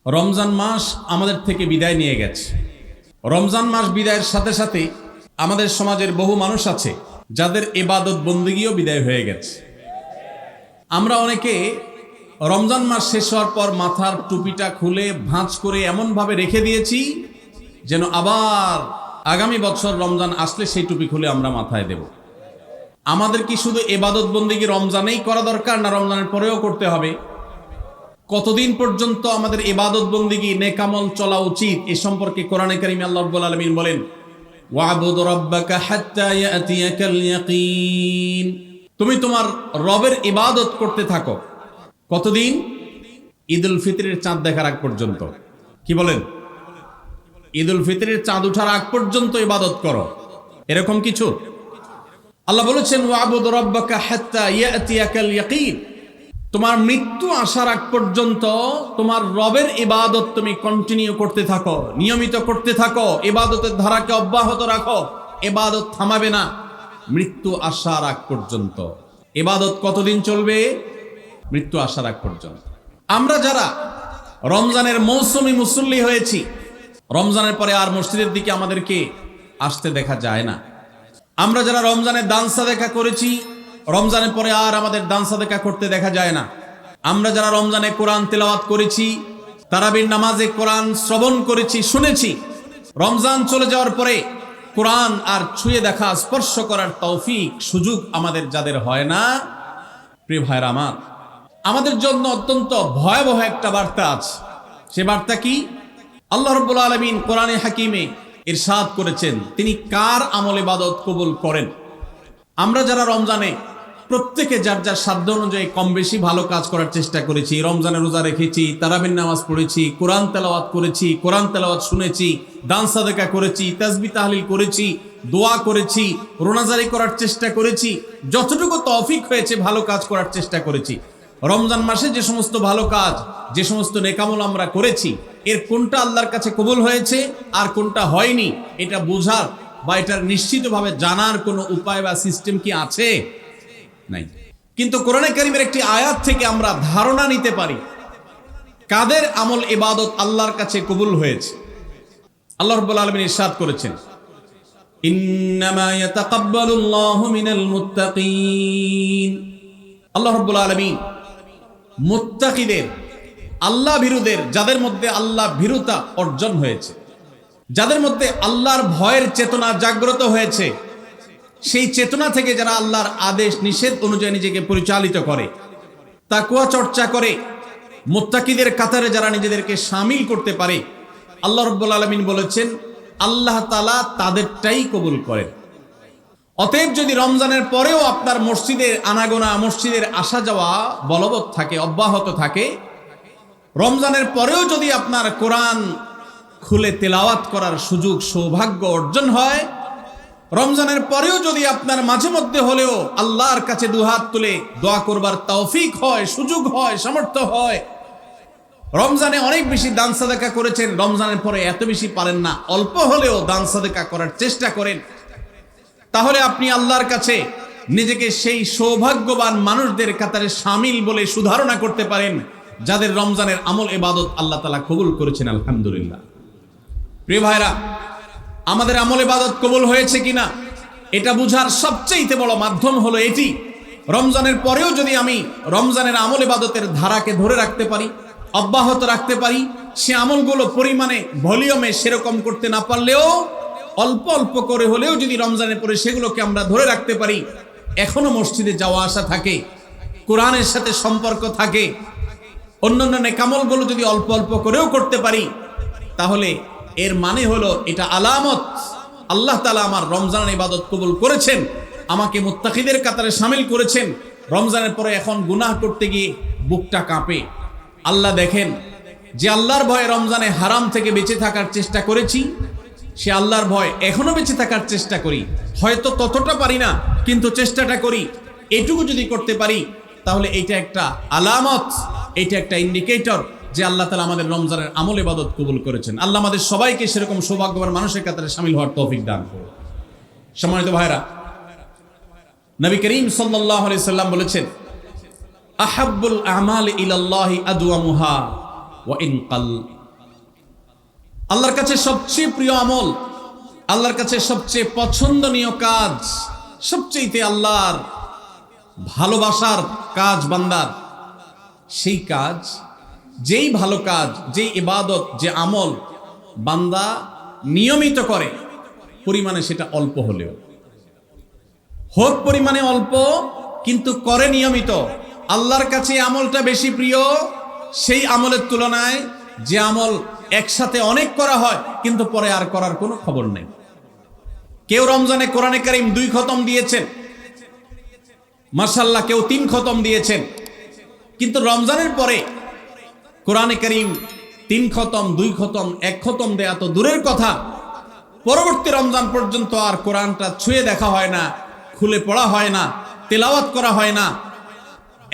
রমজান মাস আমাদের থেকে বিদায় নিয়ে গেছে। রমজান মাস বিদায়ের সাথে সাথে আমাদের সমাজের বহু মানুষ আছে যাদের ইবাদত বন্দেগীও বিদায় হয়ে গেছে। আমরা অনেকে রমজান মাস শেষ হওয়ার পর মাথার টুপিটা খুলে ভাঁজ করে এমনভাবে রেখে দিয়েছি যেন আবার আগামী বছর রমজান আসলে সেই টুপি খুলে আমরা মাথায় দেব। আমাদের কি শুধু ইবাদত বন্দেগী রমজানেই করা দরকার, না রমজানের পরেও করতে হবে? কতদিন পর্যন্ত আমাদের ইবাদত বন্দেগী নেকামল চলা উচিত এ সম্পর্কে কোরআনে কারিমে আল্লাহ রাব্বুল আলামিন বলেন, ওয়া'বুদ রাব্বাকা হাত্তা ইয়াতিয়াকাল ইয়াকিন। তুমি তোমার রবের ইবাদত করতে থাকো। কতদিন? ঈদুল ফিতরের চাঁদ দেখার আগ পর্যন্ত। কি বলেন? ঈদুল ফিতরের চাঁদ ওঠার আগ পর্যন্ত ইবাদত করো, এরকম কিছু? আল্লাহ বলেছেন, ওয়া'বুদ রাব্বাকা হাত্তা ইয়াতিয়াকাল ইয়াকিন। তোমার মৃত্যু আসার আগ পর্যন্ত তোমার রবের ইবাদত তুমি কন্টিনিউ করতে থাকো, নিয়মিত করতে থাকো, ইবাদতের ধারাকে অব্যাহত রাখো। ইবাদত থামাবে না মৃত্যু আসার আগ পর্যন্ত। ইবাদত কতদিন চলবে? মৃত্যু আসার আগ পর্যন্ত। আমরা যারা রমজানের মৌসুমী মুসল্লি হয়েছি, রমজানের পরে আর মসজিদের দিকে আমাদেরকে আসতে দেখা যায় না। আমরা যারা রমজানের দান সাদেকা করেছি, রমজানের পরে আর আমাদের দান সাদেকা করতে দেখা যায় না। আমরা যারা রমজানে কোরআন তেলাওয়াত করেছি, তারাবির নামাজে কোরআন শ্রবণ করেছি, শুনেছি, রমজান চলে যাওয়ার পরে কোরআন আর ছুঁয়ে দেখা, স্পর্শ করার তৌফিক সুযোগ আমাদের যাদের হয় না, প্রিয় ভাইরা আমার, আমাদের জন্য অত্যন্ত ভয়াবহ একটা বার্তা আছে। সে বার্তা কি? আল্লাহ রাব্বুল আলামিন কোরআনে হাকিমে ইরশাদ করেছেন তিনি কার আমল ইবাদত কবুল করেন। আমরা যারা রমজানে প্রত্যেকে যার যার সাধ্য অনুযায়ী কম বেশি ভালো কাজ করার চেষ্টা করেছি, রমজানে রোজা রেখেছি, তারাবির নামাজ পড়েছি, কোরআন তেলাওয়াত করেছি, কোরআন তেলাওয়াত শুনেছি, দান সাদেকা করেছি, তাসবিহ তাহলিল করেছি, দোয়া করেছি, রোনাজারি করার চেষ্টা করেছি, যতটুকু তৌফিক হয়েছে ভালো কাজ করার চেষ্টা করেছি। রমজান মাসে যে সমস্ত ভালো কাজ, যে সমস্ত নেকামল আমরা করেছি, এর কোনটা আল্লাহর কাছে কবুল হয়েছে আর কোনটা হয়নি, এটা বোঝার বা এটার নিশ্চিতভাবে জানার কোনো উপায় বা সিস্টেম কি আছে? নাই। কিন্তু কোরআনে কারিমের একটি আয়াত থেকে আমরা ধারণা নিতে পারি কাদের আমল ইবাদত আল্লাহর কাছে কবুল হয়েছে। আল্লাহ রাব্বুল আলামিন ইরশাদ করেছেন, ইন্নামা ইয়াতাকাব্বালুল্লাহু মিনাল মুত্তাকিন। আল্লাহ রাব্বুল আলামিন মুত্তাকিদের, আল্লাহ ভীরুদের, যাদের মধ্যে আল্লাহ ভীরুতা অর্জন হয়েছে, যাদের মধ্যে আল্লাহর ভয়ের চেতনা জাগ্রত হয়েছে, সেই চেতনা থেকে যারা আল্লাহর আদেশ নিষেধ অনুযায়ী নিজেকে পরিচালিত করে, তাকওয়া চর্চা করে, মুত্তাকিদের কাতারে যারা নিজেদেরকে শামিল করতে পারে, আল্লাহ রাব্বুল আলামিন বলেছেন আল্লাহ তাআলা তাদেরটাই কবুল করেন। অতএব যদি রমজানের পরেও আপনার মসজিদের আনাগোনা, মসজিদের আসা যাওয়া বলবৎ থাকে, অব্যাহত থাকে, রমজানের পরেও যদি আপনার কোরআন খুলে তেলাওয়াত করার সুযোগ সৌভাগ্য অর্জন হয়, রমজানের পরেও যদি আপনার মাঝে মধ্যে হলেও আল্লাহর কাছে দুহাত তুলে দোয়া করবার তৌফিক হয়, সুযোগ হয়, সামর্থ্য হয়, রমজানে অনেক বেশি দান সাদেকা করেছেন, রমজানের পরে এত বেশি পারেন না, অল্প হলেও দান সাদেকা করার চেষ্টা করেন, তাহলে আপনি আল্লাহর কাছে নিজেকে সেই সৌভাগ্যবান মানুষদের কাতারে শামিল বলে সুধারণা করতে পারেন যাদের রমজানের আমল ইবাদত আল্লাহ তাআলা কবুল করেছেন। আলহামদুলিল্লাহ। প্রিয় ভাইরা, আমাদের আমল ইবাদত কবুল হয়েছে কিনা এটা বুঝার সবচেয়ে বড় মাধ্যম হলো এটি। রমজানের পরেও যদি আমি রমজানের আমল ইবাদতের ধারাকে ধরে রাখতে পারি, অব্যাহত রাখতে পারি, সে আমলগুলো পরিমাণে, ভলিউমে সেরকম করতে না পারলেও অল্প অল্প করে হলেও যদি রমজানের পরে সেগুলোকে আমরা ধরে রাখতে পারি, এখনো মসজিদে যাওয়া আসা থাকে, কোরআনের সাথে সম্পর্ক থাকে, অন্যান্য নেকামলগুলো যদি অল্প অল্প করেও করতে পারি, তাহলে এর মানে হলো এটা আলামত আল্লাহ তাআলা আমার রমজানের ইবাদত কবুল করেছেন, আমাকে মুত্তাকিদের কাতারে শামিল করেছেন। রমজানের পরে এখন গুনাহ করতে গিয়ে বুকটা কাঁপে। আল্লাহ দেখেন, যে আল্লাহর ভয়ে রমজানে হারাম থেকে বেঁচে থাকার চেষ্টা করেছি, সে আল্লাহর ভয় এখনো বেঁচে থাকার চেষ্টা করি, হয়তো ততটা পারি না কিন্তু চেষ্টাটা করি। এটুকু যদি করতে পারি তাহলে এটা একটা আলামত, এটা একটা ইন্ডিকেটর যে আল্লাহ তাআলা আমাদের রমজানের আমল ইবাদত কবুল করেছেন। আল্লাহ আমাদের সবাইকে সেরকম সৌভাগ্যবান মানুষের কাতারে শামিল হওয়ার তৌফিক দান করুন। সম্মানিত ভাইরা, নবী করিম সাল্লাল্লাহু আলাইহি সাল্লাম বলেছেন, আহাব্বুল আমালি ইলাল্লাহি আদওয়ামুহা ওয়া ইন কাল। আল্লাহর কাছে সবচেয়ে প্রিয় আমল, আল্লাহর কাছে সবচেয়ে পছন্দনীয় কাজ, সবচেয়ে আল্লাহর ভালোবাসার কাজ বান্দার, সেই কাজ, যেই ভালো কাজ, যেই ইবাদত, যে আমল বান্দা নিয়মিত করে, পরিমাণে সেটা অল্প হলেও হোক, পরিমাণে অল্প কিন্তু করে নিয়মিত, আল্লাহর কাছে আমলটা বেশি প্রিয় সেই আমলের তুলনায় যে আমল একসাথে অনেক করা হয় কিন্তু পরে আর করার কোনো খবর নেই। কেউ রমজানে কোরআনে কারীম 2 খতম দিয়েছেন, মাশাআল্লাহ, কেউ 3 খতম দিয়েছেন, কিন্তু রমজানের পরে কোরআনে কারীম 3 খতম, 2 খতম, 1 খতম দেয়া তো দূরের কথা, পরবর্তী রমজান পর্যন্ত আর কোরআনটা ছুঁয়ে দেখা হয় না, খুলে পড়া হয় না, তেলাওয়াত করা হয় না,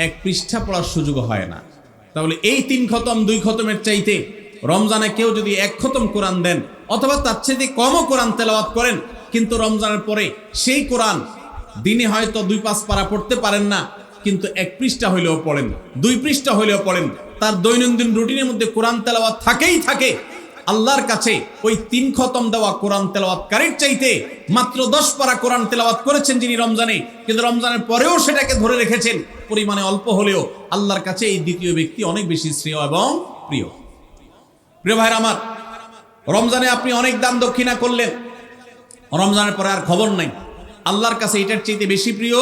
1 পৃষ্ঠা পড়ার সুযোগ হয় না। তাহলে এই 3 খতম 2 খতমের চাইতে রমজানে কেউ যদি 1 খতম কোরআন দেন অথবা তার চাইতে কমও কোরআন তেলাওয়াত করেন, কিন্তু রমজানের পরে সেই কোরআন দিনে হয়তো 2-5 পারা পড়তে পারেন না, কিন্তু 1 পৃষ্ঠা হইলেও পড়েন, 2 পৃষ্ঠা হইলেও পড়েন, তার দৈনন্দিন রুটিনের মধ্যে কোরআন তেলাওয়াত থাকেই থাকে। আল্লাহর কাছে ওই 3 খতম দেওয়া কোরআন তেলাওয়াতকারীর চাইতে মাত্র 10 পারা কোরআন তেলাওয়াত করেছেন যিনি রমজানে, কিন্তু রমজানের পরেও সেটাকে ধরে রেখেছেন, পরিমাণে অল্প হলেও আল্লাহর কাছে এই দ্বিতীয় ব্যক্তি অনেক বেশি শ্রেয় এবং প্রিয়। প্রিয় ভাইরা আমার, রমজানে আপনি অনেক দান দক্ষিণা করলেন, রমজানের পরে আর খবর নাই, আল্লাহর কাছে এটার চাইতে বেশি প্রিয়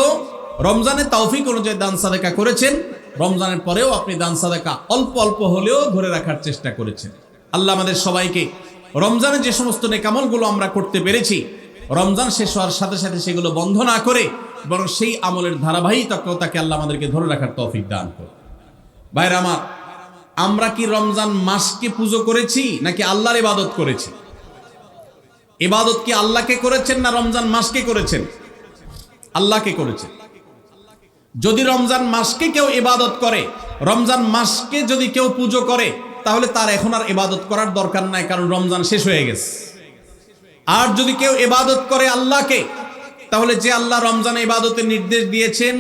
রমজানে তৌফিক অনুযায়ী দান সাদাকা করেছেন, রমজানের পরেও আপনি দান সাদাকা অল্প অল্প হলেও ধরে রাখার চেষ্টা করেছেন। আল্লাহ আমাদের সবাইকে রমজানে যে সমস্ত নেকামলগুলো আমরা করতে পেরেছি, রমজান শেষ হওয়ার সাথে সাথে সেগুলো বন্ধ না করে বরং সেই আমলের ধারাবাহিকতাকে আল্লাহ আমাদেরকে ধরে রাখার তৌফিক দান করুন। ভাইরা আমার, আমরা কি রমজান মাসকে পুজো করেছি নাকি আল্লাহর ইবাদত করেছি? ইবাদত কি আল্লাহকে করেছেন না রমজান মাসকে করেছেন? আল্লাহকে করেছেন। যদি রমজান মাসকে কেউ ইবাদত করে, রমজান মাসকে যদি কেউ পুজো করে, তাহলে তার এখন আর ইবাদত করার দরকার নাই, কারণ রমজান শেষ হয়ে গেছে। আর যদি কেউ ইবাদত করে আল্লাহকে, তাহলে যে আল্লাহ রমজানে ইবাদতের নির্দেশ দিয়েছেন,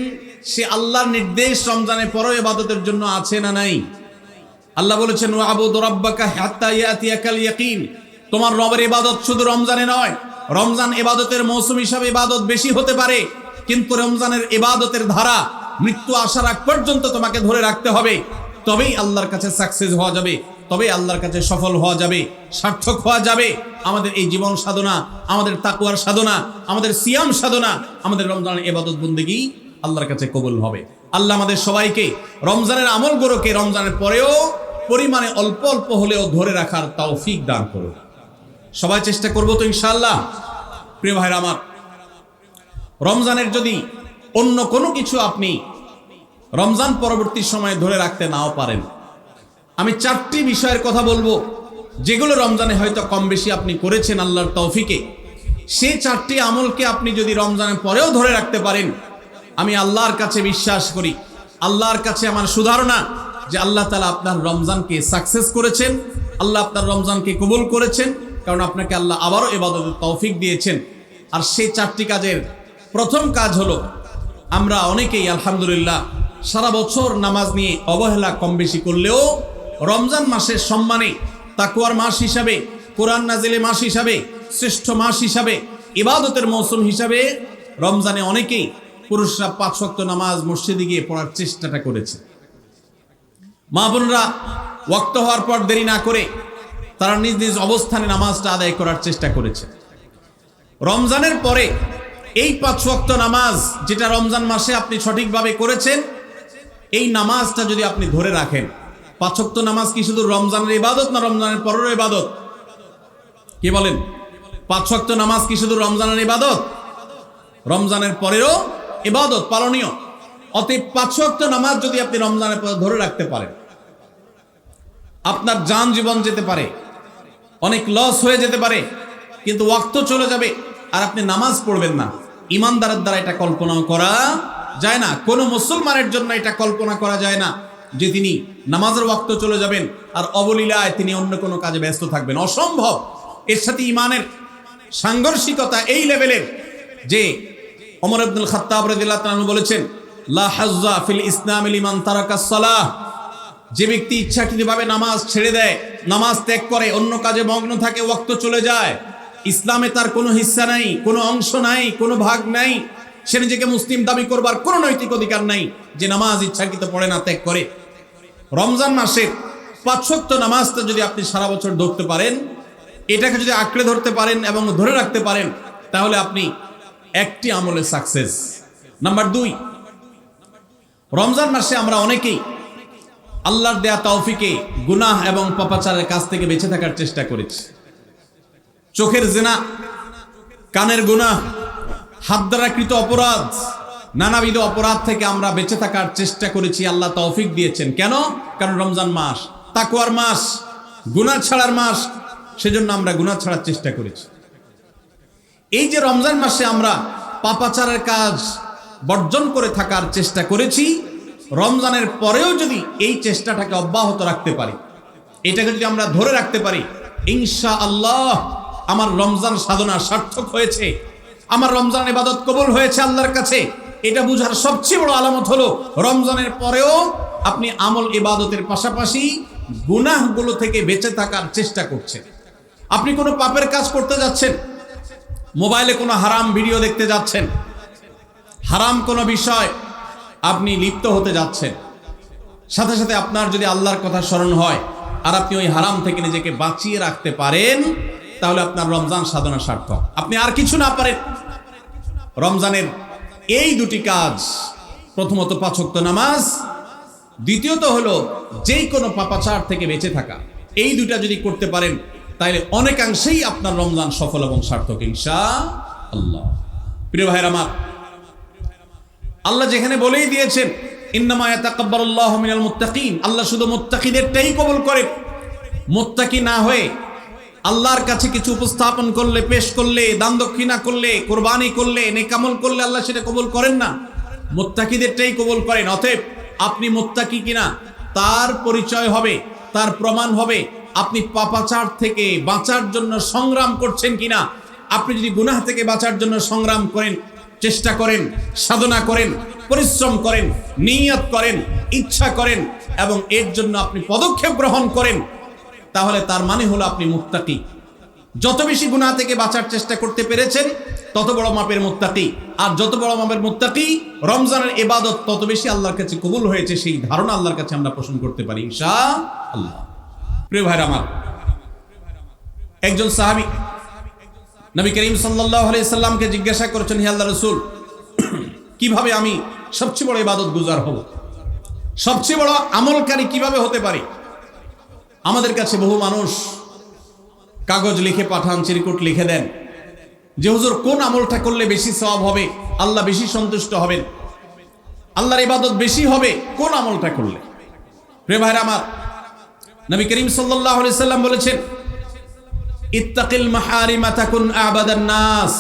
সে আল্লাহর নির্দেশ রমজানের পরেও ইবাদতের জন্য আছে না নাই? আল্লাহ বলেছেন ওয়াবুদু রাব্বাকা হাত্তা ইয়াতিয়াকাল ইয়াকিন। তোমার রবের ইবাদত শুধু রমজানে নয়, রমজান ইবাদতের মৌসুম হিসাবে ইবাদত বেশি হতে পারে, কিন্তু রমজানের ইবাদতের ধারা মৃত্যু আসার আগ পর্যন্ত তোমাকে ধরে রাখতে হবে, তবেই আল্লাহর কাছে সাকসেস হওয়া যাবে, তবেই আল্লাহর কাছে সফল হওয়া যাবে, সার্থক হওয়া যাবে। আমাদের এই জীবন সাধনা, আমাদের তাকওয়ার সাধনা, আমাদের সিয়াম সাধনা, আমাদের রমজানের ইবাদত বন্দেগী আল্লাহর কাছে কবুল হবে। আল্লাহ আমাদের সবাইকে রমজানের আমলগুলোকে রমজানের পরেও পরিমাণে অল্প অল্প হলেও ধরে রাখার তৌফিক দান করুন। সবাই চেষ্টা করবো তো ইনশাআল্লাহ। প্রিয় ভাইরা আমার, রমজানের যদি অন্য কোনো কিছু আপনি রমজান পরবর্তী সময়ে ধরে রাখতে নাও পারেন, আমি 4টি বিষয়ের কথা বলবো যেগুলো রমজানে হয়তো কম বেশি আপনি করেছেন আল্লাহর তৌফিকে। সেই 4টি আমলকে আপনি যদি রমজানের পরেও ধরে রাখতে পারেন, আমি আল্লাহর কাছে বিশ্বাস করি, আল্লাহর কাছে আমার সুধারণা যে আল্লাহ তাআলা আপনার রমজানকে সাকসেস করেছেন, আল্লাহ আপনার রমজানকে কবুল করেছেন, কারণ আপনাকে আল্লাহ আবারও ইবাদতের তৌফিক দিয়েছেন। আর সেই 4টি কাজের প্রথম কাজ হলো, আমরা অনেকেই আলহামদুলিল্লাহ সারা বছর নামাজ নিয়ে অবহেলা কম বেশি করলেও রমজান মাসের সম্মানে, তাকওয়ার মাস হিসাবে, কোরআন নাজিলের মাস হিসাবে, শ্রেষ্ঠ মাস হিসাবে, ইবাদতের মৌসুম হিসাবে রমজানে অনেকেই পুরুষরা 5 ওয়াক্ত নামাজ মসজিদে গিয়ে পড়ার চেষ্টাটা করেছে। মা বোনরা ওয়াক্ত হওয়ার পর দেরি না করে তারা নিজ নিজ অবস্থানে নামাজটা আদায় করার চেষ্টা করেছে। রমজানের পরে এই 5 ওয়াক্ত নামাজ যেটা রমজান মাসে আপনি সঠিকভাবে করেছেন, এই নামাজটা যদি আপনি ধরে রাখেন, 5 ওয়াক্ত নামাজ কি শুধু রমজানের ইবাদত না রমজানের পরেরও ইবাদত? কি বলেন? 5 ওয়াক্ত নামাজ কি শুধু রমজানের ইবাদত? রমজানের পরেও ইবাদত, পালনীয়। অতএব 5 ওয়াক্ত নামাজ যদি আপনি রমজানের পরে ধরে রাখতে পারেন, আপনার জান জীবন যেতে পারে, অনেক লস হয়ে যেতে পারে, কিন্তু ওয়াক্ত চলে যাবে আর আপনি নামাজ পড়বেন না। ইমানদারের দ্বারা এটা কল্পনা করা যায় না, কোনো মুসলমানের জন্য এটা কল্পনা করা যায় না যে তিনি নামাজের ওয়াক্ত চলে যাবেন আর অবলীলায় তিনি অন্য কোনো কাজে ব্যস্ত থাকবেন, অসম্ভব। এর সাথে ইমানের সাংঘর্ষিকতা এই লেভেলের যে ওমর ইবনুল খাত্তাব রাদিয়াল্লাহু তাআলা বলেছেন, লা হাজ্জা ফিল ইসলামি লিমান তারাকাস সালাহ। যে ব্যক্তি ইচ্ছাকৃতভাবে নামাজ ছেড়ে দেয়, নামাজ ত্যাগ করে, অন্য কাজে মগ্ন থাকে, ওয়াক্ত চলে যায়, ইসলামে তার কোনো হিস্সা নাই, কোনো অংশ নাই, কোনো ভাগ নাই, সে নিজেকে মুসলিম দাবি করবার কোনো নৈতিক অধিকার নাই যে নামাজ ইচ্ছাকৃত পড়ে না, ত্যাগ করে। রমজান মাসের 5 ওয়াক্ত নামাজটা যদি আপনি সারা বছর ধরতে পারেন, এটাকে যদি আঁকড়ে ধরতে পারেন এবং ধরে রাখতে পারেন, তাহলে আপনি একটি আমলে সাকসেস। নাম্বার 2, রমজান মাসে আমরা অনেকেই আল্লাহর দেয়া তৌফিকে গুনাহ এবং পাপাচারের কাছ থেকে বেঁচে থাকার চেষ্টা করেছি। চোখের জিনা, কানের গুনাহ, হাত দ্বারা কৃত অপরাধ, নানাবিধ অপরাধ থেকে আমরা বেঁচে থাকার চেষ্টা করেছি। আল্লাহ তৌফিক দিয়েছেন। কেন? কারণ রমজান মাস তাকওয়ার মাস, গুনাহ ছাড়ার মাস, সেজন্য আমরা গুনাহ ছাড়ার চেষ্টা করেছি। এই যে রমজান মাসে আমরা পাপাচারের কাজ বর্জন করে থাকার চেষ্টা করেছি, রমজানের পরেও যদি এই চেষ্টাটাকে অব্যাহত রাখতে পারি, এটাকে যদি আমরা ধরে রাখতে পারি, ইনশাআল্লাহ আমার রমজান সাধনা সার্থক হয়েছে, আমার রমজান ইবাদত কবুল হয়েছে আল্লাহর কাছে। এটা বুঝার সবচেয়ে বড় আলামত হলো রমজানের পরেও আপনি আমল ইবাদতের পাশাপাশি গুনাহগুলো থেকে বেঁচে থাকার চেষ্টা করছেন। আপনি কোনো পাপের কাজ করতে যাচ্ছেন, মোবাইলে কোনো হারাম ভিডিও দেখতে যাচ্ছেন, হারাম কোনো বিষয় আপনি লিপ্ত হতে যাচ্ছেন, সাথে সাথে আপনার যদি আল্লাহর কথা স্মরণ হয় আর আপনি ওই হারাম থেকে নিজেকে বাঁচিয়ে রাখতে পারেন, তাহলে আপনার রমজান সাধনা সার্থক। আপনি আর কিছু না পারেন, রমজানের এই 2টি কাজ, প্রথমত 5 ওয়াক্ত নামাজ, দ্বিতীয়ত হলো যেই কোনো পাপাচার থেকে বেঁচে থাকা, এই 2টা যদি করতে পারেন তাহলে অনেকাংশেই আপনার রমজান সফল এবং সার্থক ইনশাআল্লাহ। প্রিয় ভাইরা আমার, আল্লাহ যেখানে বলেই দিয়েছেন ইন্নামা ইয়াতাকাব্বালুল্লাহু মিনাল মুত্তাকিন, আল্লাহ শুধু মুত্তাকিদেরটাই কবুল করেন। মুত্তাকি না হয়ে আল্লাহর কাছে কিছু উপস্থাপন করলে, পেশ করলে, দান দক্ষিণা করলে, কোরবানি করলে, নেকামল করলে আল্লাহ সেটা কবুল করেন না, মুত্তাকিদেরটাই কবুল করেন। অতএব আপনি মুত্তাকি কিনা তার পরিচয় হবে, তার প্রমাণ হবে আপনি পাপাচার থেকে বাঁচার জন্য সংগ্রাম করছেন কিনা। আপনি যদি গুনাহ থেকে বাঁচার জন্য সংগ্রাম করেন, চেষ্টা করেন, সাধনা করেন, পরিশ্রম করেন, নিয়ত করেন, ইচ্ছা করেন এবং এর জন্য আপনি পদক্ষেপ গ্রহণ করেন, তাহলে তার মানে হলো আপনি মুত্তাকি। যত বেশি গুনাহ থেকে বাঁচার চেষ্টা করতে পেরেছেন তত বড় মাপের মুত্তাকি, আর যত বড় মাপের মুত্তাকি রমজানের ইবাদত তত বেশি আল্লাহর কাছে কবুল হয়েছে, সেই ধারণা আল্লাহর কাছে আমরা পোষণ করতে পারি ইনশাআল্লাহ। প্রিয় ভাইরা আমার, একজন সাহাবী নবী করিম সাল্লাল্লাহু আলাইহি সাল্লামকে জিজ্ঞাসা করেছেন, হে আল্লাহর রাসূল, কিভাবে আমি সবচেয়ে বড় ইবাদত গুজার হব, সবচেয়ে বড় আমলকারী কিভাবে হতে পারি? আমাদের কাছে বহু মানুষ কাগজ লিখে পাঠান, চিরকুট লিখে দেন যে হুজুর কোন আমলটা করলে বেশি সওয়াব হবে, আল্লাহ বেশি সন্তুষ্ট হবেন, আল্লাহর ইবাদত বেশি হবে কোন আমলটা করলে। প্রিয় ভাইরা আমার, নবী করিম সাল্লাল্লাহু আলাইহি সাল্লাম বলেছেন, ইত্তাকিল মাহারিমা তাকুন আবাদান নাস,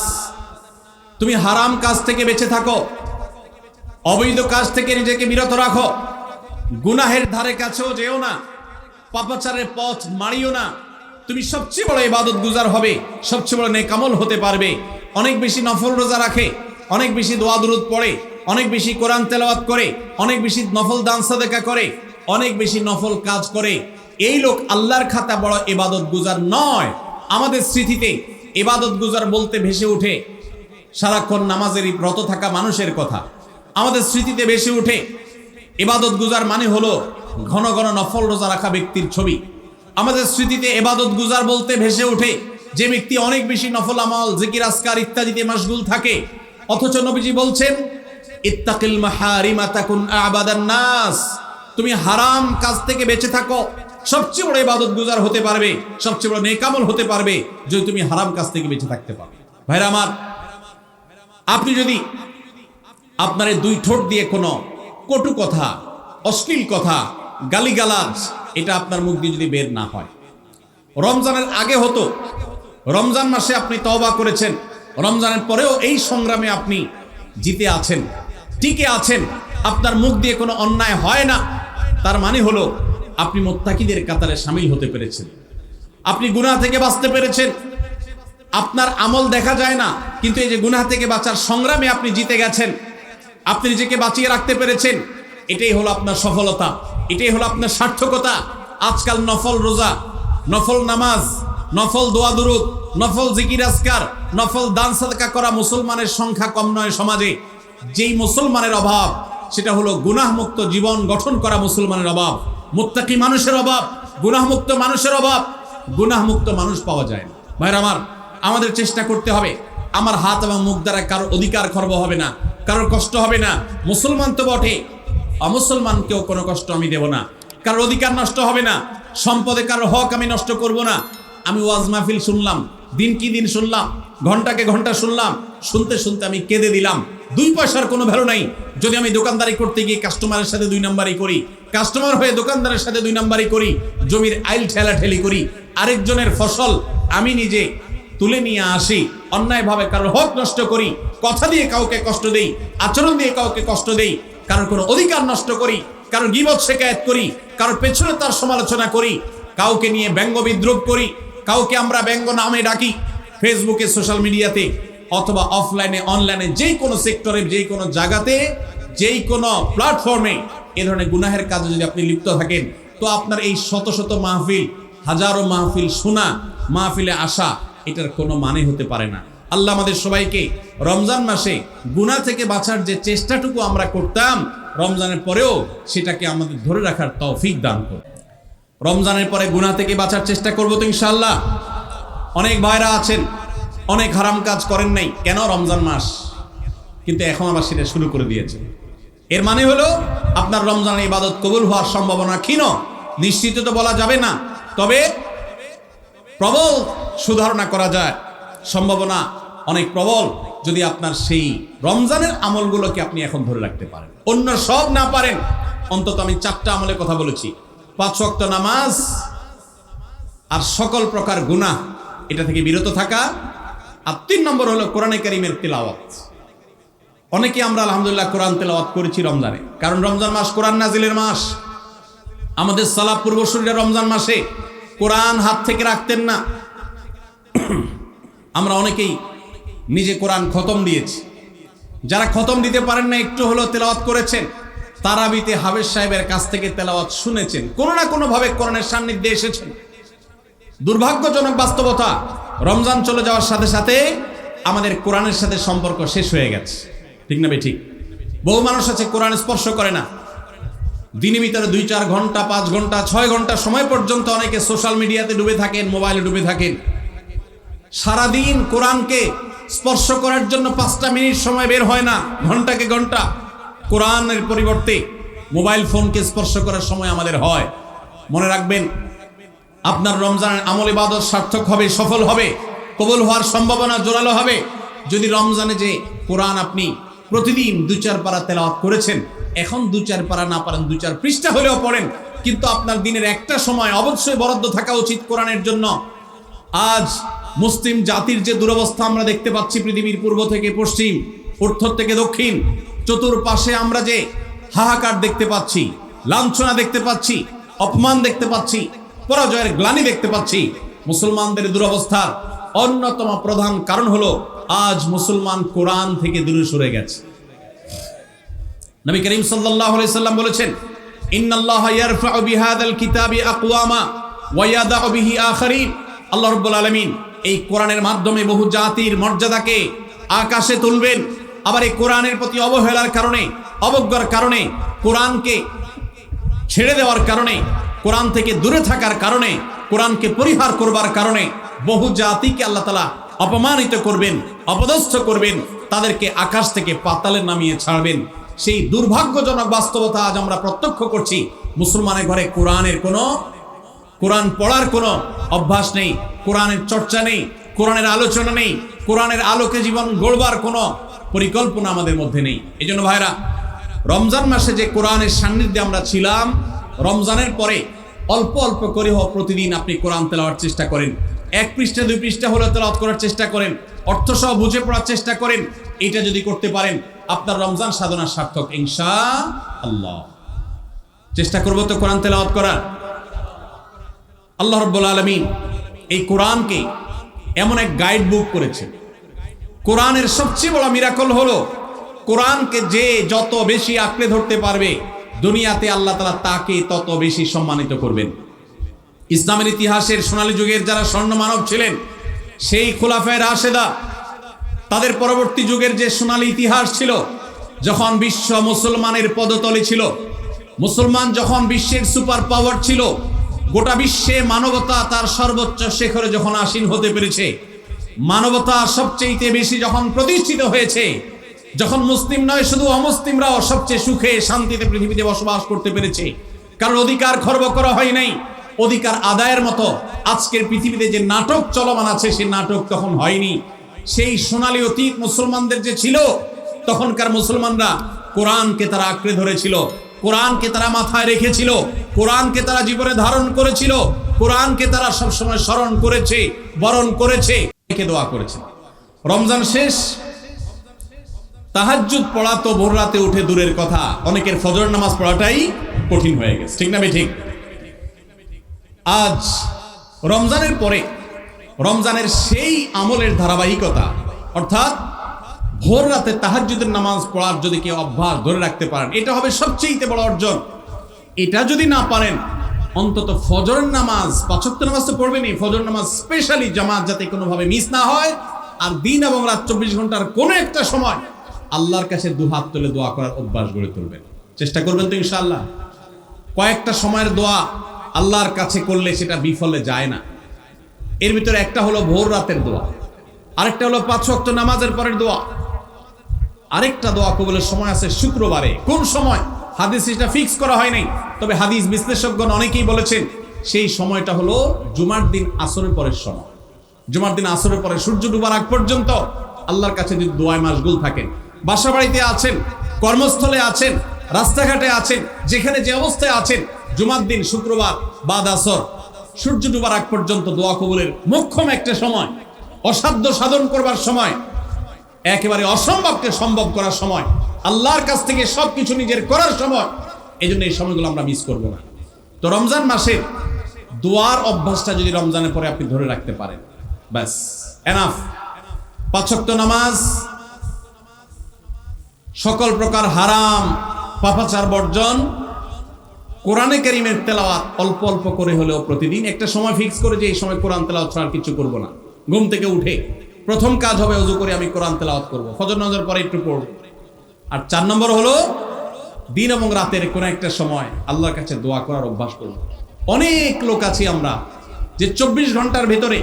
তুমি হারাম কাজ থেকে বেঁচে থাকো, অবৈধ কাজ থেকে নিজেকে বিরত রাখো, গুনাহের ধারে কাছেও যেও না, পাপাচারের পথ মারিও না, তুমি সবচেয়ে বড় ইবাদত গুজার হবে, সবচেয়ে বড় নেক আমল হতে পারবে। অনেক বেশি নফল রোজা রাখে, অনেক বেশি দোয়া দুরূদ পড়ে, অনেক বেশি কোরআন তেলাওয়াত করে, অনেক বেশি নফল দান সাদেকা করে, অনেক বেশি নফল কাজ করে, এই লোক আল্লাহর খাতা বড় ইবাদত গুজার নয়। আমাদের স্মৃতিতে ইবাদত গুজার বলতে ভেসে ওঠে সারাক্ষণ নামাজেরই ব্রত থাকা মানুষের কথা, আমাদের স্মৃতিতে ভেসে ওঠে ইবাদত গুজার মানে হলো ঘন ঘন নফল রোজা রাখা ব্যক্তির ছবি। আমাদের স্মৃতিতে ইবাদত গুজার বলতে ভেসে ওঠে যে ব্যক্তি অনেক বেশি নফল আমল, জিকির, আজকার ইত্যাদিতে মাশগুল থাকে। অথচ নবীজি বলছেন, ইত্তাকিল মাহারিমা তাকুন আবাদান নাস, তুমি হারাম কাজ থেকে বেঁচে থাকো, সবচেয়ে বড় ইবাদত গুজার হতে পারবে, সবচেয়ে বড় নেক আমল হতে পারবে যদি তুমি হারাম কাজ থেকে বেঁচে থাকতে পারো। ভাইরা আমার, আপনি যদি আপনার এই 2 ঠোঁট দিয়ে কোনো কটু কথা, অশ্লীল কথা, গালিগালাজ এটা আপনার মুখ দিয়ে যদি বের না হয়, রমজানের আগে হতো, রমজান মাসে আপনি তওবা করেছেন, রমজানের পরেও এই সংগ্রামে আপনি জিতে আছেন, টিকে আছেন, আপনার মুখ দিয়ে কোনো অন্যায় হয় না, তার মানে হলো আপনি মুত্তাকিদের কাতারে শামিল হতে পেরেছেন, আপনি গুনাহ থেকে বাঁচতে পেরেছেন। আপনার আমল দেখা যায় না, কিন্তু এই যে গুনাহ থেকে বাঁচার সংগ্রামে আপনি জিতে গেছেন, আপনি নিজেকে বাঁচিয়ে রাখতে পেরেছেন, এটাই হলো আপনার সফলতা। এটাই হলো আপনার সার্থকতা। আজকাল নফল রোজা, নফল নামাজ, নফল দোয়া দুরুদ, নফল জিকির আজকার, নফল দান সাদকা করা মুসলমানের সংখ্যা কম নয় সমাজে। যেই মুসলমানের অভাব সেটা হলো গুনাহমুক্ত জীবন গঠন করা মুসলমানের অভাব, মুত্তাকি মানুষের অভাব, গুনাহমুক্ত মানুষের অভাব। গুনাহমুক্ত মানুষ পাওয়া যায় না। ভাইরা আমার, আমাদের চেষ্টা করতে হবে আমার হাত এবং মুখ দ্বারা কারোর অধিকার খর্ব হবে না, কারোর কষ্ট হবে না। মুসলমান তো বটে, অমুসলমানকেও কোনো কষ্ট আমি দেব না, কারোর অধিকার নষ্ট হবে না, সম্পদে কারোর হক আমি নষ্ট করব না। আমি ওয়াজ মাহফিল শুনলাম, দিন কি দিন শুনলাম, ঘন্টাকে ঘন্টা শুনলাম, শুনতে শুনতে আমি কেঁদে দিলাম। 2 পয়সার কোনো ভ্যালু নাই যদি আমি দোকানদারি করতে গিয়ে কাস্টমারের সাথে 2 নাম্বারই করি, কাস্টমার হয়ে দোকানদারের সাথে 2 নাম্বারই করি, জমির আইল ঠেলাঠেলি করি, আরেকজনের ফসল আমি নিজে তুলে নিয়ে আসি, অন্যায়ভাবে কারোর হক নষ্ট করি, কথা দিয়ে কাউকে কষ্ট দেই, আচরণ দিয়ে কাউকে কষ্ট দেই, কারোর কোনো অধিকার নষ্ট করি, কারোর গীবত শিকায়াত করি, কারোর পেছনে তার সমালোচনা করি, কাউকে নিয়ে ব্যঙ্গ বিদ্রুপ করি, কাউকে আমরা ব্যঙ্গ নামে ডাকি, ফেসবুকে, সোশ্যাল মিডিয়াতে অথবা অফলাইনে অনলাইনে যেই কোনো সেক্টরে, যেই কোনো জায়গাতে, যেই কোনো প্ল্যাটফর্মে এ ধরনের গুনাহের কাজে যদি আপনি লিপ্ত থাকেন, তো আপনার এই শত শত মাহফিল, হাজারো মাহফিল শোনা, মাহফিলে আসা, এটার কোনো মানে হতে পারে না। আল্লাহ আমাদের সবাইকে রমজান মাসে গুনাহ থেকে বাঁচার যে চেষ্টাটুকু আমরা করতাম রমজানের পরেও সেটাকে আমাদের ধরে রাখার তৌফিক দান করুন। রমজানের পরে গুনাহ থেকে বাঁচার চেষ্টা করবো তো ইনশাআল্লাহ। অনেক ভাইরা আছেন অনেক হারাম কাজ করেন নাই, কেন? রমজান মাস, কিন্তু এখন আবার সেটা শুরু করে দিয়েছেন। এর মানে হলো আপনার রমজানের ইবাদত কবুল হওয়ার সম্ভাবনা ক্ষীণ। নিশ্চিত তো বলা যাবে না, তবে প্রবল সুধারণা করা যায়, সম্ভাবনা অনেক প্রবল যদি আপনার সেই রমজানের আমলগুলোকে আপনি এখন ধরে রাখতে পারেন। অন্য সব না পারেন, অন্তত আমি 4টা আমলের কথা বলেছি, 5 ওয়াক্ত নামাজ আর সকল প্রকার গুনাহ, এটা থেকে বিরত থাকা। আর 3 নম্বর হলো কোরআনে কারীমের তেলাওয়াত। অনেকে আমরা আলহামদুলিল্লাহ কোরআন তেলাওয়াত করেছি রমজানে, কারণ রমজান মাস কোরআন নাজিলের মাস। আমাদের সালাফ পূর্বসূরীরা রমজান মাসে কোরআন হাত থেকে রাখতেন না। আমরা অনেকেই নিজে কোরআন খতম দিয়েছি। যারা খতম দিতে পারেন না, একটু হলো তেলাওয়াত করেছেন, তারাবিতে হাফেজ সাহেবের কাছ থেকে তেলাওয়াত শুনেছেন, কোনো না কোনো ভাবে কোরআনের সান্নিধ্যে এসেছেন। দুর্ভাগ্যজনক বাস্তবতা, রমজান চলে যাওয়ার সাথে সাথে আমাদের কোরআনের সাথে সম্পর্ক শেষ হয়ে গেছে। ঠিক না ঠিক? বহু মানুষ আছে কোরআন স্পর্শ করে না। দিনের ভিতরে 2-4 ঘন্টা, 5 ঘন্টা, 6 ঘন্টা সময় পর্যন্ত অনেকে সোশ্যাল মিডিয়াতে ডুবে থাকেন, মোবাইলে ডুবে থাকেন। সারাদিন কোরআনকে স্পর্শ করার জন্য 5টা মিনিট সময় বের হয় না, ঘন্টাকে ঘন্টা কোরআনের পরিবর্তে মোবাইল ফোনকে স্পর্শ করার সময় আমাদের হয়। মনে রাখবেন, আপনার রমজানের আমল ইবাদত সার্থক হবে, সফল হবে, কবুল হওয়ার সম্ভাবনা জোরালো হবে যদি রমজানে যে কোরআন আপনি প্রতিদিন 2-4 পারা তেলাওয়াত করেছেন, এখন 2-4 পারা না পারেন 2-4 পৃষ্ঠা হলেও পড়েন, কিন্তু আপনার দিনের একটা সময় অবশ্যই বরাদ্দ থাকা উচিত কোরআনের জন্য। আজ মুসলিম জাতির যে দুরবস্থা আমরা দেখতে পাচ্ছি, পৃথিবীর পূর্ব থেকে পশ্চিম, উত্তর থেকে দক্ষিণ, চতুর্পাশে আমরা যে হাহাকার দেখতে পাচ্ছি, লাঞ্ছনা দেখতে পাচ্ছি, অপমান দেখতে পাচ্ছি, পরাজয়ের গ্লানি দেখতে পাচ্ছি, মুসলমানদের দুরবস্থার অন্যতম প্রধান কারণ হলো আজ মুসলমান কোরআন থেকে দূরে সরে গেছে। নবী করিম সাল্লাল্লাহু আলাইহি সাল্লাম বলেছেন, ইন্নাল্লাহা ইয়ারফাউ বিহাদাল কিতাবি আকওয়ামা ওয়া ইয়াদাউ বিহি আখারিন। আল্লাহ রাব্বুল আলামিন এই কোরআনের মাধ্যমে বহু জাতির মর্যাদাকে আকাশে তুলবেন। আবার এই কোরআনের প্রতি অবহেলার কারণে, অবজ্ঞার কারণে, কোরআনকে ছেড়ে দেওয়ার কারণে, কোরআন থেকে দূরে থাকার কারণে, কোরআনকে পরিহার করবার কারণে বহু জাতিকে আল্লাহ তাআলা অপমানিত করবেন, অপদস্থ করবেন, তাদেরকে আকাশ থেকে পাতালে নামিয়ে ছাড়বেন। সেই দুর্ভাগ্যজনক বাস্তবতা আজ আমরা প্রত্যক্ষ করছি। মুসলমানের ঘরে কোরআন পড়ার কোনো অভ্যাস নেই, কোরআনের চর্চা নেই, কোরআনের আলোচনা নেই, কোরআনের আলোকে জীবন গড়বার কোনো পরিকল্পনা আমাদের মধ্যে নেই। এই জন্য ভাইরা, রমজান মাসে যে কোরআনের সান্নিধ্যে আমরা ছিলাম, রমজানের পরে অল্প অল্প করে হোক প্রতিদিন আপনি কোরআন তেলাওয়ার চেষ্টা করেন। 1 পৃষ্ঠা 2 পৃষ্ঠা হলে তেলাওয়াত করার চেষ্টা করেন, অর্থ সহ বুঝে পড়ার চেষ্টা করেন। এটা যদি করতে পারেন, আপনার রমজান সাধনা সার্থক ইনশাআল্লাহ। চেষ্টা করব তো কোরআন তেলাওয়াত করার। আল্লাহ রাব্বুল আলামিন এই কোরআনকে এমন এক গাইড বুক করেছেন। কোরআনের সবচেয়ে বড় মিরাকল হলো, কোরআনকে যে যত বেশি আঁকড়ে ধরতে পারবে, দুনিয়াতে আল্লাহ তাআলা তাকে তত বেশি সম্মানিত করবেন। ইসলামের ইতিহাসের সোনালী যুগের যারা স্বর্ণ মানব ছিলেন, সেই খুলাফায়ে রাশেদা, তাদের পরবর্তী যুগের যে সোনালী ইতিহাস ছিল, যখন বিশ্ব মুসলমানের পদতলে ছিল, মুসলমান যখন বিশ্বের সুপার পাওয়ার ছিল, গোটা বিশ্বে মানবতা তার সর্বোচ্চ শিখরে যখন আসীন হতে পেরেছে, মানবতা সবচেয়ে বেশি যখন প্রতিষ্ঠিত হয়েছে, যখন মুসলিম নয় শুধু অমুসলিমরাও সবচেয়ে সুখে শান্তিতে পৃথিবীতে বসবাস করতে পেরেছে, কারণ অধিকার খর্ব করা হয় নাই, অধিকার আদায়ের মতো আজকের পৃথিবীতে যে নাটক চলমান আছে সে নাটক তখন হয়নি। সেই সোনালী অতীত মুসলমানদের যে ছিল, তখনকার মুসলমানরা কোরআনকে তারা আঁকড়ে ধরেছিল, কোরআনকে তারা মাথায় রেখেছিল, কোরআনকে তারা জীবনে ধারণ করেছিল, কোরআনকে তারা সবসময় স্মরণ করেছে, বরণ করেছে, দোয়া করেছে। রমজান শেষ, তাহাজ্জুদ পড়া তো ভোর রাতে উঠে দূরের কথা, অনেকের ফজর নামাজ পড়াটাই কঠিন হয়ে গেছে, ঠিক না ঠিক? আজ রমজানের পরে রমজানের সেই আমলের ধারাবাহিকতা, অর্থাৎ ভোর রাতে তাহাজ্জুদের নামাজ পড়ার যদি কেউ অভ্যাস ধরে রাখতে পারেন, এটা হবে সবচেয়ে বড় অর্জন। এটা যদি না পারেন, অন্তত ফজর নামাজ, ৫ ওয়াক্ত নামাজ তো পড়বেনই, ফজর নামাজ স্পেশালি জামাত যাতে কোনোভাবে মিস না হয়, আর দিন এবং রাত ২৪ ঘন্টার কোনো একটা সময় আল্লাহর কাছে দুহাত তুলে দোয়া করার অভ্যাস গড়ে তুলবেন। চেষ্টা করবেন তো ইনশাআল্লাহ? কয়েকটা সময়ের দোয়া আল্লাহর কাছে করলে সেটা বিফলে যায় না। এর ভিতরে একটা হলো ভোর রাতের দোয়া, আরেকটা হলো ৫ ওয়াক্ত নামাজের পরের দোয়া, আরেকটা দোয়া কবুলের সময় আছে শুক্রবারে। কোন সময় হাদিস এটা ফিক্স করা হয় নাই, তবে হাদিস বিশ্লেষকগণ অনেকেই বলেছেন সেই সময়টা হলো জুমার দিন আসরের পরের সময়। জুমার দিন আসরের পরে সূর্য ডুবার আগ পর্যন্ত আল্লাহর কাছে যদি দোয়ায় মাশগুল থাকেন, বাসা বাড়িতে আছেন, কর্মস্থলে আছেন, রাস্তাঘাটে আছেন, যেখানে যে অবস্থায় আছেন, জুমার দিন শুক্রবার বাদ আসর সূর্য ডুবার আগ পর্যন্ত দোয়া কবুলের মোক্ষম একটা সময়, অসাধ্য সাধন করবার সময়, একেবারে অসম্ভবকে সম্ভব করার সময়, আল্লাহর কাছ থেকে সবকিছু নিজের করার সময়। এই জন্য এই সময়গুলো আমরা মিস করব না। তো রমজান মাসের দোয়ার অভ্যাসটা যদি রমজানের পরে আপনি ধরে রাখতে পারেন, ব্যাস এনাফ। ৫ ওয়াক্ত নামাজ, সকল প্রকার হারাম পাপাচার বর্জন, কোরআনে কারীমের তেলাওয়াত অল্প অল্প করে হলেও প্রতিদিন একটা সময় ফিক্স করে যে এই সময় কোরআন তেলাওয়াত ছাড়া কিছু করব না। ঘুম থেকে উঠে প্রথম কাজ হবে ওযু করে আমি কোরআন তেলাওয়াত করব, ফজর নামাজের পরে একটু পড়ব। আর ৪ নম্বর হলো দিন এবং রাতের কোন একটা সময় আল্লাহর কাছে দোয়া করার অভ্যাস করব। অনেক লোক আছি আমরা যে ২৪ ঘন্টার ভেতরে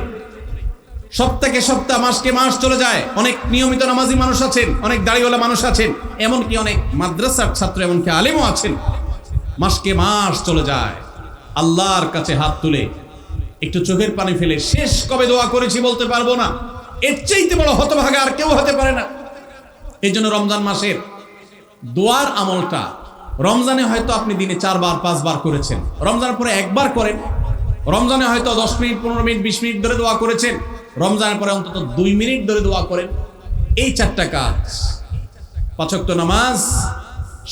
সপ্তাহে সপ্তাহ, মাসকে মাস চলে যায়। অনেক নিয়মিত নামাজি মানুষ আছেন, অনেক দাড়িওয়ালা মানুষ আছেন, এমনকি অনেক মাদ্রাসার ছাত্র, এমনকি আলেমও আছেন। মাসকে মাস চলে যায়, আল্লাহর কাছে হাত তুলে একটু চোখের পানি ফেলে শেষ কবে দোয়া করেছি বলতে পারবো না। এর চাইতে বড় হতভাগা আর কেউ হতে পারে না। এই জন্য রমজান মাসের দোয়ার আমলটা, রমজানে হয়তো আপনি দিনে ৪ বার ৫ বার করেছেন, রমজানের পরে একবার করেন। রমজানে হয়তো ১০ মিনিট ১৫ মিনিট ২০ মিনিট ধরে দোয়া করেছেন, রমজানের পরে অন্তত ২ মিনিট ধরে দোয়া করেন। এই ৪টা কাজ, ৫ ওয়াক্ত নামাজ,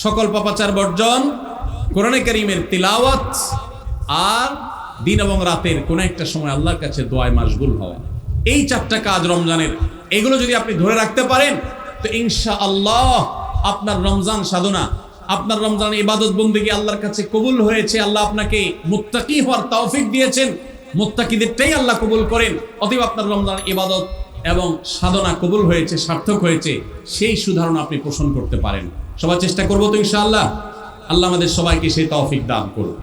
সকল পাপাচার বর্জন, কোরআনে কারীমের তিলাওয়াত, আর দিন এবং রাতের কোন একটা সময় আল্লাহর কাছে দোয়ায় মাশগুল হওয়া, এই ৪টা কাজ রমজানের, এগুলো যদি আপনি ধরে রাখতে পারেন তো ইনশাআল্লাহ আপনার রমজান সাধনা, আপনার রমজান ইবাদত বন্দেগী আল্লাহর কাছে কবুল হয়েছে। আল্লাহ আপনাকে মুত্তাকি হওয়ার তৌফিক দিয়েছেন, মুত্তাকিদেরটাই আল্লাহ কবুল করেন। অতএব আপনার রমজান ইবাদত এবং সাধনা কবুল হয়েছে, সার্থক হয়েছে, সেই সুধারণা আপনি পোষণ করতে পারেন। সবাই চেষ্টা করবো তো ইনশাআল্লাহ। আল্লাহ আমাদের সবাইকে সেই তৌফিক দান করুন।